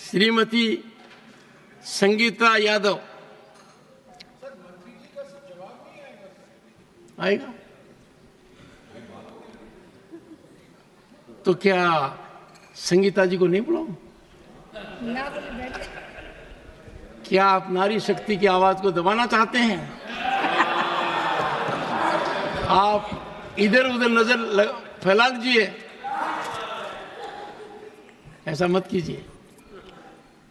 श्रीमती संगीता यादव। आएगा तो क्या संगीता जी को नहीं बुलाऊं? क्या आप नारी शक्ति की आवाज को दबाना चाहते हैं? आप इधर उधर नजर फैला दीजिए, ऐसा मत कीजिए।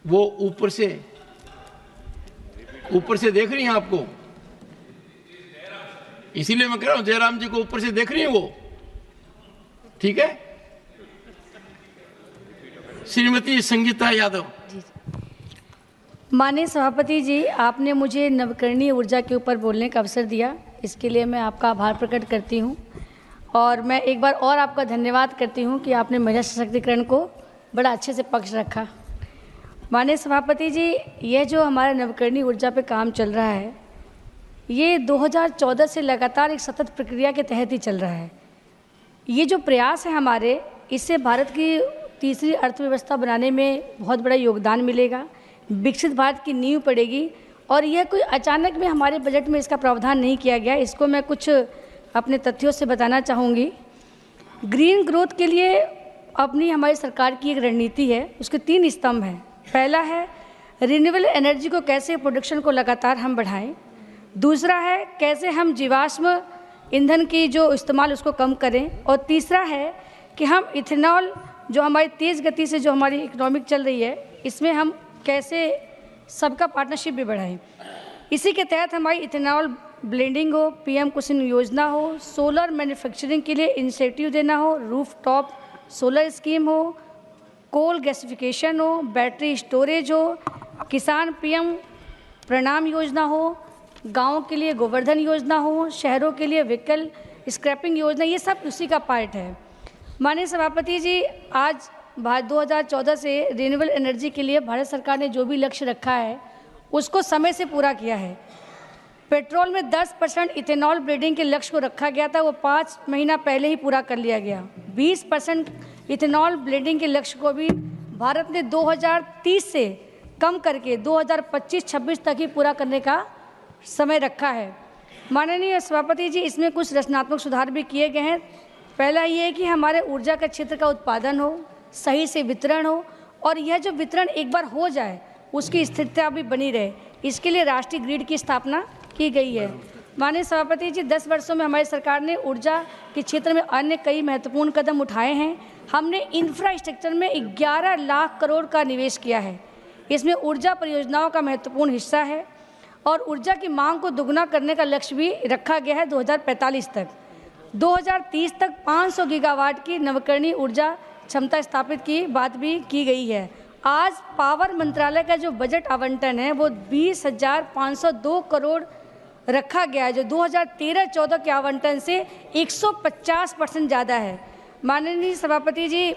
वो ऊपर से देख रही हैं आपको, इसीलिए मैं कह रहा हूं जयराम जी को ऊपर से देख रही हैं वो, ठीक है। श्रीमती संगीता यादव। माननीय सभापति जी, आपने मुझे नवकरणीय ऊर्जा के ऊपर बोलने का अवसर दिया, इसके लिए मैं आपका आभार प्रकट करती हूं। और मैं एक बार और आपका धन्यवाद करती हूं कि आपने महिला सशक्तिकरण को बड़ा अच्छे से पक्ष रखा। माननीय सभापति जी, यह जो हमारा नवकरणीय ऊर्जा पे काम चल रहा है, ये 2014 से लगातार एक सतत प्रक्रिया के तहत ही चल रहा है। ये जो प्रयास है हमारे, इससे भारत की तीसरी अर्थव्यवस्था बनाने में बहुत बड़ा योगदान मिलेगा, विकसित भारत की नींव पड़ेगी। और यह कोई अचानक में हमारे बजट में इसका प्रावधान नहीं किया गया, इसको मैं कुछ अपने तथ्यों से बताना चाहूँगी। ग्रीन ग्रोथ के लिए अपनी हमारी सरकार की एक रणनीति है, उसके 3 स्तंभ हैं। पहला है रिन्यूएबल एनर्जी को कैसे प्रोडक्शन को लगातार हम बढ़ाएं। दूसरा है कैसे हम जीवाश्म ईंधन की जो इस्तेमाल उसको कम करें। और तीसरा है कि हम इथेनॉल, जो हमारी तेज़ गति से जो हमारी इकोनॉमिक चल रही है, इसमें हम कैसे सबका पार्टनरशिप भी बढ़ाएं। इसी के तहत हमारी इथेनॉल ब्लेंडिंग हो, पीएम कुसुम योजना हो, सोलर मैन्युफैक्चरिंग के लिए इंसेंटिव देना हो, रूफटॉप सोलर स्कीम हो, कोल गैसिफिकेशन हो, बैटरी स्टोरेज हो, किसान पीएम प्रणाम योजना हो, गाँव के लिए गोवर्धन योजना हो, शहरों के लिए व्हीकल स्क्रैपिंग योजना, ये सब उसी का पार्ट है। माननीय सभापति जी, आज 2014 से रिन्यूएबल एनर्जी के लिए भारत सरकार ने जो भी लक्ष्य रखा है उसको समय से पूरा किया है। पेट्रोल में 10% इथेनॉल ब्लेंडिंग के लक्ष्य को रखा गया था, वो 5 महीना पहले ही पूरा कर लिया गया। 20% इथेनॉल ब्लेंडिंग के लक्ष्य को भी भारत ने 2030 से कम करके 2025-26 तक ही पूरा करने का समय रखा है। माननीय सभापति जी, इसमें कुछ रचनात्मक सुधार भी किए गए हैं। पहला ये है कि हमारे ऊर्जा के क्षेत्र का उत्पादन हो, सही से वितरण हो, और यह जो वितरण एक बार हो जाए उसकी स्थिरता भी बनी रहे, इसके लिए राष्ट्रीय ग्रिड की स्थापना की गई है। माननीय सभापति जी, 10 वर्षों में हमारी सरकार ने ऊर्जा के क्षेत्र में अन्य कई महत्वपूर्ण कदम उठाए हैं। हमने इंफ्रास्ट्रक्चर में 11 लाख करोड़ का निवेश किया है, इसमें ऊर्जा परियोजनाओं का महत्वपूर्ण हिस्सा है। और ऊर्जा की मांग को दोगुना करने का लक्ष्य भी रखा गया है 2045 तक। 2030 तक 500 गीगावाट की नवकरणीय ऊर्जा क्षमता स्थापित की बात भी की गई है। आज पावर मंत्रालय का जो बजट आवंटन है वो 20,502 करोड़ रखा गया है, जो 2013-14 के आवंटन से 150% ज़्यादा है। माननीय सभापति जी,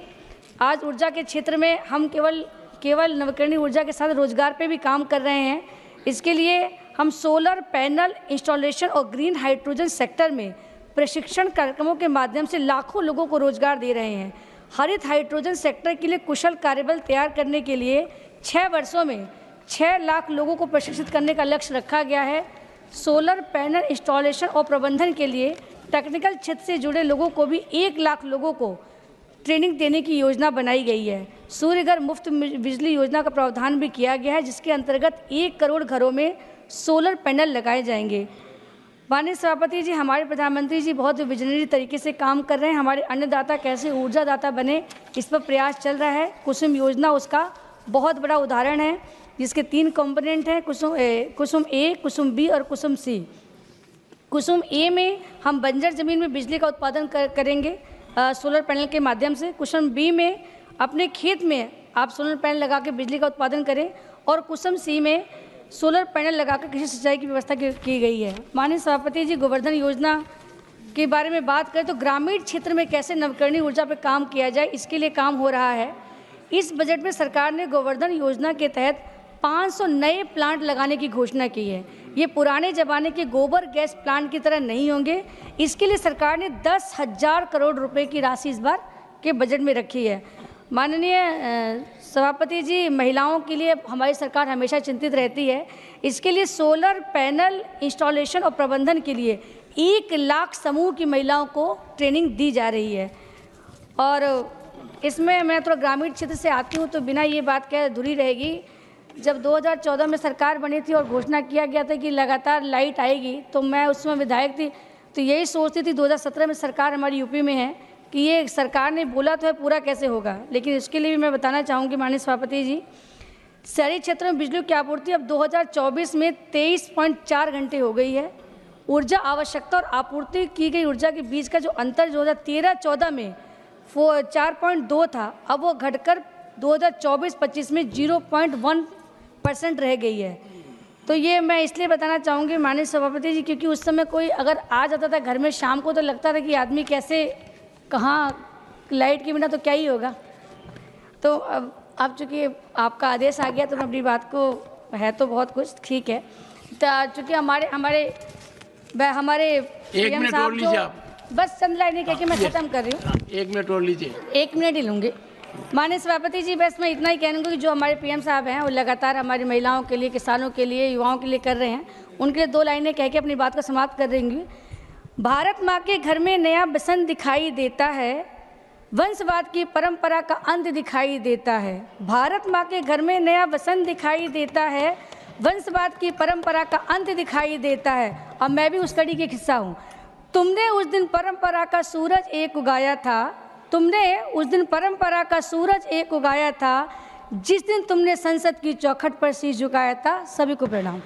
आज ऊर्जा के क्षेत्र में हम केवल नवकरणीय ऊर्जा के साथ रोजगार पे भी काम कर रहे हैं। इसके लिए हम सोलर पैनल इंस्टॉलेशन और ग्रीन हाइड्रोजन सेक्टर में प्रशिक्षण कार्यक्रमों के माध्यम से लाखों लोगों को रोजगार दे रहे हैं। हरित हाइड्रोजन सेक्टर के लिए कुशल कार्यबल तैयार करने के लिए 6 वर्षों में 6 लाख लोगों को प्रशिक्षित करने का लक्ष्य रखा गया है। सोलर पैनल इंस्टॉलेशन और प्रबंधन के लिए टेक्निकल क्षेत्र से जुड़े लोगों को भी 1 लाख लोगों को ट्रेनिंग देने की योजना बनाई गई है। सूर्य घर मुफ्त बिजली योजना का प्रावधान भी किया गया है, जिसके अंतर्गत 1 करोड़ घरों में सोलर पैनल लगाए जाएंगे। माननीय सभापति जी, हमारे प्रधानमंत्री जी बहुत विजनरी तरीके से काम कर रहे हैं। हमारे अन्नदाता कैसे ऊर्जादाता बने, इस पर प्रयास चल रहा है। कुसुम योजना उसका बहुत बड़ा उदाहरण है, जिसके 3 कंपोनेंट हैं, कुसुम ए, कुसुम बी और कुसुम सी। कुसुम ए में हम बंजर ज़मीन में बिजली का उत्पादन करेंगे सोलर पैनल के माध्यम से। कुसुम बी में अपने खेत में आप सोलर पैनल लगा के बिजली का उत्पादन करें, और कुसुम सी में सोलर पैनल लगाकर कृषि सिंचाई की व्यवस्था की गई है। माननीय सभापति जी, गोवर्धन योजना के बारे में बात करें तो ग्रामीण क्षेत्र में कैसे नवकरणीय ऊर्जा पर काम किया जाए, इसके लिए काम हो रहा है। इस बजट में सरकार ने गोवर्धन योजना के तहत 500 नए प्लांट लगाने की घोषणा की है। ये पुराने ज़माने के गोबर गैस प्लांट की तरह नहीं होंगे। इसके लिए सरकार ने 10,000 करोड़ रुपए की राशि इस बार के बजट में रखी है। माननीय सभापति जी, महिलाओं के लिए हमारी सरकार हमेशा चिंतित रहती है। इसके लिए सोलर पैनल इंस्टॉलेशन और प्रबंधन के लिए 1 लाख समूह की महिलाओं को ट्रेनिंग दी जा रही है। और इसमें मैं थोड़ा ग्रामीण क्षेत्र से आती हूँ, तो बिना ये बात कहे अधूरी रहेगी। जब 2014 में सरकार बनी थी और घोषणा किया गया था कि लगातार लाइट आएगी, तो मैं उस समय विधायक थी, तो यही सोचती थी 2017 में सरकार हमारी यूपी में है कि ये सरकार ने बोला तो है, पूरा कैसे होगा। लेकिन इसके लिए भी मैं बताना चाहूँगी माननीय सभापति जी, शहरी क्षेत्रों में बिजली की आपूर्ति अब 2024 में 23.4 घंटे हो गई है। ऊर्जा आवश्यकता और आपूर्ति की गई ऊर्जा के बीच का जो अंतर 2013-14 में 4.2 था, अब वो घटकर 2024-25 में 0.1% रह गई है। तो ये मैं इसलिए बताना चाहूँगी माननीय सभापति जी, क्योंकि उस समय कोई अगर आ जाता था घर में शाम को, तो लगता था कि आदमी कैसे, कहाँ लाइट के बिना तो क्या ही होगा। तो अब चूँकि आपका आदेश आ गया, तो मैं अपनी बात को, है तो बहुत कुछ ठीक है, तो चूँकि हमारे 1 मिनट और लीजिए आप। बस चंद लाइनें कह के मैं खत्म कर रही हूँ। 1 मिनट और लीजिए। 1 मिनट ही लूँगी माननीय सभापति जी। बस मैं इतना ही कहूँगी कि जो हमारे पीएम साहब हैं वो लगातार हमारी महिलाओं के लिए, किसानों के लिए, युवाओं के लिए कर रहे हैं, उनके लिए 2 लाइनें कह के अपनी बात को समाप्त कर देंगी। भारत माँ के घर में नया बसंत दिखाई देता है, वंशवाद की परंपरा का अंत दिखाई देता है। भारत माँ के घर में नया बसंत दिखाई देता है, वंशवाद की परंपरा का अंत दिखाई देता है। और मैं भी उस कड़ी के हिस्सा हूँ। तुमने उस दिन परंपरा का सूरज एक उगाया था, तुमने उस दिन परंपरा का सूरज एक उगाया था, जिस दिन तुमने संसद की चौखट पर शीश झुकाया था। सभी को प्रणाम।